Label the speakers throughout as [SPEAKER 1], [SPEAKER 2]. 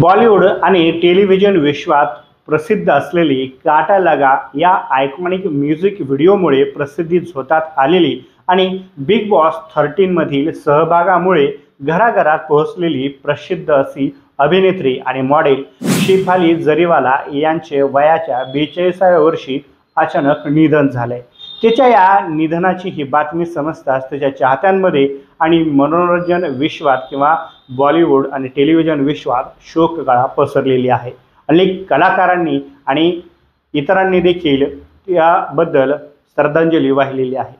[SPEAKER 1] बॉलिवूड आणि टेलिव्हिजन विश्वात प्रसिद्ध असलेली काटा लगा या आयकॉनिक म्युझिक व्हिडिओमुळे प्रसिद्धी झोतात आलेली आणि बिग बॉस 13 मधील सहभागामुळे घराघरात पोहोचलेली प्रसिद्ध अशी अभिनेत्री आणि मॉडेल शेफाली जरीवाला यांचे वयाच्या 42व्या वर्षी अचानक निधन झाले। तिच्या या निधनाची ही बातमी समजताच तिच्या चाहत्यांमध्ये आणि मनोरंजन विश्वात किंवा बॉलिवूड आणि टेलिव्हिजन विश्वात शोककळा पसरलेली आहे। अनेक कलाकारांनी आणि इतरांनी देखील याबद्दल श्रद्धांजली वाहिलेली आहे।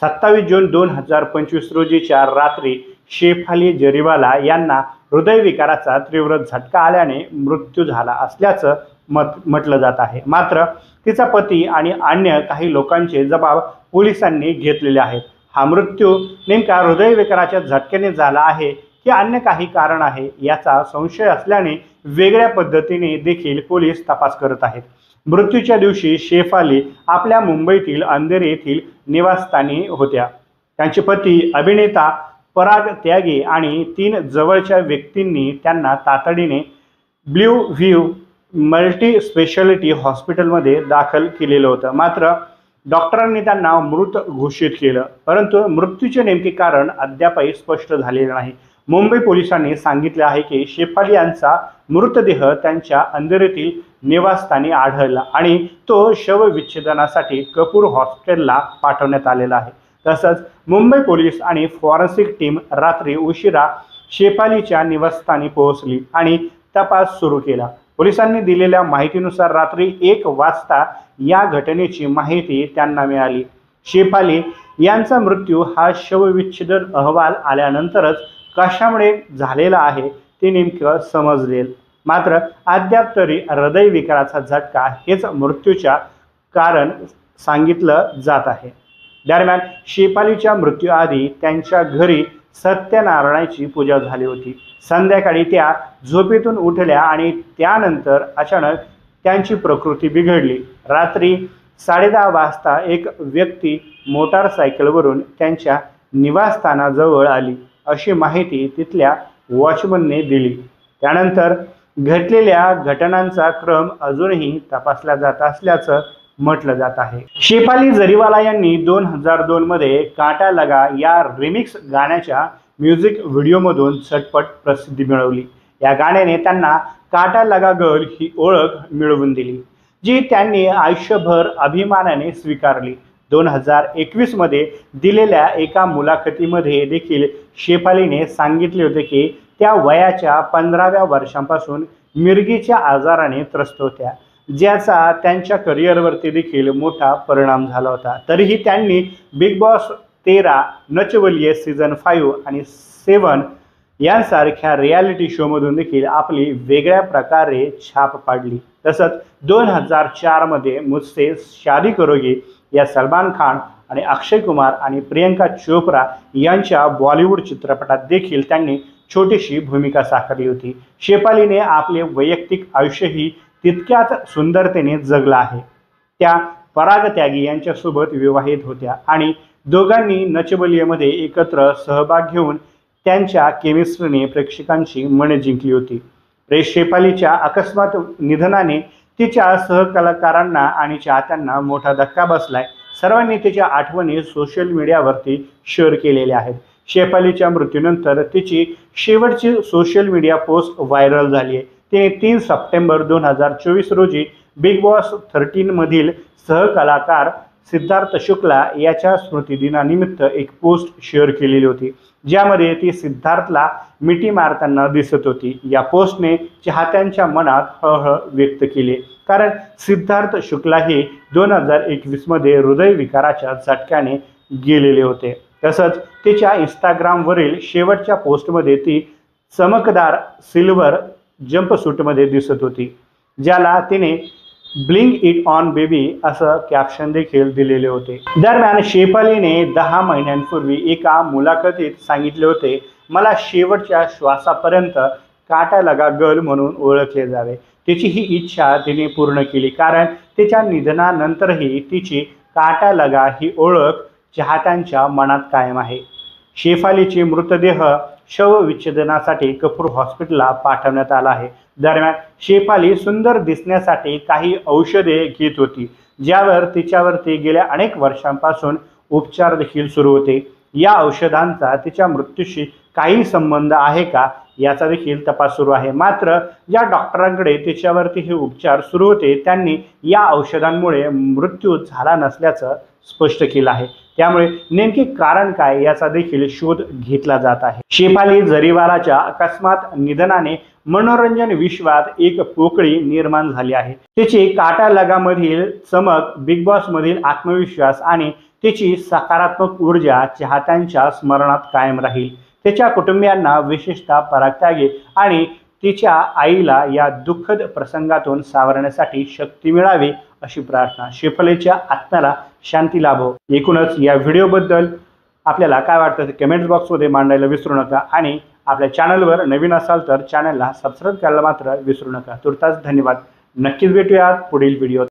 [SPEAKER 1] 27 जून 2025 रोजीच्या रात्री शेफाली जरीवाला यांना हृदयविकाराचा तीव्र झटका आल्याने मृत्यू झाला असल्याचं म्हटलं जात आहे। मात्र तिचा पती आणि अन्य काही लोकांचे जबाब पोलिसांनी घेतलेले आहेत। हा मृत्यू नेमका हृदयविकाराच्या झटक्याने झाला आहे की अन्य काही कारण आहे याचा संशय असल्याने वेगळ्या पद्धतीने देखील पोलीस तपास करत आहेत। मृत्यूच्या दिवशी शेफाली आपल्या मुंबईतील अंधेरी येथील निवासस्थानी होत्या। त्यांचे पती अभिनेता पराग त्यागी आणि 3 जवळच्या व्यक्तींनी त्यांना तातडीने ब्ल्यू व्ह्यू मल्टी स्पेशालिटी हॉस्पिटलमध्ये दाखल केलेलं होतं। मात्र डॉक्टरांनी त्यांना मृत घोषित केलं, परंतु मृत्यूचे नेमके कारण अद्यापही स्पष्ट झालेले नाही। मुंबई पोलिसांनी सांगितले आहे की शेफाली यांचा मृतदेह त्यांच्या अंधेरीतील निवासस्थानी आढळला आणि तो शवविच्छेदनासाठी कपूर हॉस्पिटलला पाठवण्यात आलेला आहे। तसंच मुंबई पोलीस आणि फॉरेन्सिक टीम रात्री उशिरा शेफालीच्या निवासस्थानी पोहोचली आणि तपास सुरू केला। पोलिसांनी दिलेल्या माहितीनुसार रात्री 1 वाजता या घटनेची माहिती त्यांना मिळाली। शेफाली यांचा मृत्यू हा शवविच्छेदन अहवाल आल्यानंतरच कशामुळे झालेला आहे ते नेमकं समजले। मात्र अद्याप तरी हृदयविकाराचा झटका हेच मृत्यूच्या कारण सांगितलं जात आहे। दरम्यान शेफालीच्या मृत्यूआधी त्यांच्या घरी सत्यनारायणाची पूजा झाली होती। संध्याकाळी त्या झोपेतून उठल्या आणि त्यानंतर अचानक त्यांची प्रकृती बिघडली। रात्री 10:30 वाजता एक व्यक्ती मोटारसायकलवरून त्यांच्या निवासस्थानाजवळ आली अशी माहिती तिथल्या वॉचमनने दिली। त्यानंतर घडलेल्या घटनांचा क्रम अजूनही तपासला जात असल्याचं म्हटलं जात आहे। शेफाली जरीवाला यांनी 2002 मध्ये काटा लगा या रिमिक्स गाण्याच्या म्युझिक व्हिडिओमधून झटपट प्रसिद्धी मिळवली। या गाण्याने त्यांना काटा लगा गर्ल ही ओळख मिळवून दिली, जी त्यांनी आयुष्यभर अभिमानाने स्वीकारली। 2021 मध्ये दिलेल्या एका मुलाखतीमध्ये देखील शेफालीने सांगितले होते की त्या वयाच्या 15व्या वर्षांपासून मिरगीच्या आजाराने त्रस्त होत्या, ज्याचा त्यांच्या करिअरवरती देखील मोठा परिणाम झाला होता। तरीही त्यांनी big boss 13, Nach Baliye season 5 आणि 7 यांसारख्या रियालिटी शोमधून देखील आपली वेगळ्या प्रकारे छाप पाडली। तसंच 2004 मध्ये मुझसे शादी करोगे या सलमान खान आणि अक्षय कुमार आणि प्रियंका चोप्रा यांच्या बॉलिवूड चित्रपटात देखील त्यांनी छोटीशी भूमिका साकारली होती। शेफालीने आपले वैयक्तिक आयुष्यही तितक्याच सुंदरतेने जगलं आहे। त्या पराग त्यागी यांच्यासोबत विवाहित होत्या आणि दोघांनी नच बलिएमध्ये एकत्र सहभाग घेऊन त्यांच्या केमिस्ट्रीने प्रेक्षकांची मने जिंकली होती। शेफालीच्या अकस्मात निधनाने तिच्या सहकलाकारांना आणि चाहत्यांना मोठा धक्का बसलाय। सर्वांनी तिच्या आठवणी सोशल मीडियावरती शेअर केलेल्या आहेत। शेफालीच्या मृत्यूनंतर तिची शेवटची सोशल मीडिया पोस्ट व्हायरल झाली आहे। तिने 3 सप्टेंबर 2024 रोजी बिग बॉस 13 मधील सहकलाकार सिद्धार्थ शुक्ला याच्या स्मृतिदिनानिमित्त एक पोस्ट शेअर केलेली होती, ज्यामध्ये ती सिद्धार्थला मिठी मारताना दिसत होती। या पोस्टने चाहत्यांच्या मनात हळहळ व्यक्त केली, कारण सिद्धार्थ शुक्ला हे 2021 मध्ये हृदयविकाराच्या झटक्याने गेलेले होते। तसंच तिच्या इंस्टाग्रामवरील शेवटच्या पोस्टमध्ये ती चमकदार सिल्वर जंपसूटमध्ये दिसत होती, ज्याला तिने ब्लिंग इट ऑन बेबी असं कॅप्शन देखील दिलेले होते। दरम्यान शेफालीने 10 महिन्यांपूर्वी एका मुलाखतीत सांगितले होते, मला शेवटच्या श्वासापर्यंत काटा लगा गर्ल म्हणून ओळखले जावे। तिची ही इच्छा तिने पूर्ण केली, कारण तिच्या निधनानंतरही तिची काटा लगा ही ओळख चाहत्यांच्या मनात कायम आहे। शेफालीचे मृतदेह शवविच्छेदनासाठी कपूर हॉस्पिटलला पाठवण्यात आला आहे। दरम्यान शेफाली सुंदर दिसण्यासाठी काही औषधे घेत होती, ज्यावर तिच्यावरती गेल्या अनेक वर्षांपासून उपचार देखील सुरू होते। या औषधांचा तिच्या मृत्यूशी काही संबंध आहे का याचा देखील तपास सुरू आहे। मात्र ज्या डॉक्टरांकडे तिच्यावरती हे उपचार सुरू होते त्यांनी या औषधांमुळे मृत्यू झाला नसल्याचं स्पष्ट केलं आहे। त्यामुळे नेमके कारण काय याचा देखील शोध घेतला जात आहे। शेफाली जरीवालाच्या अकस्मात निधनाने मनोरंजन विश्वात एक पोकळी निर्माण झाली आहे। तिची काटा लगामधील चमक, बिग बॉस मधील आत्मविश्वास आणि तिची सकारात्मक ऊर्जा चाहत्यांच्या स्मरणात कायम राहील। तिच्या कुटुंबियांना, विशेषतः परागत्यागी आणि तिच्या आईला या दुःखद प्रसंगातून सावरण्यासाठी शक्ती मिळावी अशी प्रार्थना। शेफालीच्या आत्म्याला शांती लाभो। एकूणच या व्हिडिओबद्दल आपल्याला काय वाटतं ते कमेंट्स बॉक्समध्ये मांडायला विसरू नका आणि आपल्या चॅनलवर नवीन असाल तर चॅनलला सबस्क्राईब करायला मात्र विसरू नका। तुर्तास धन्यवाद। नक्कीच भेटूयात पुढील व्हिडिओत।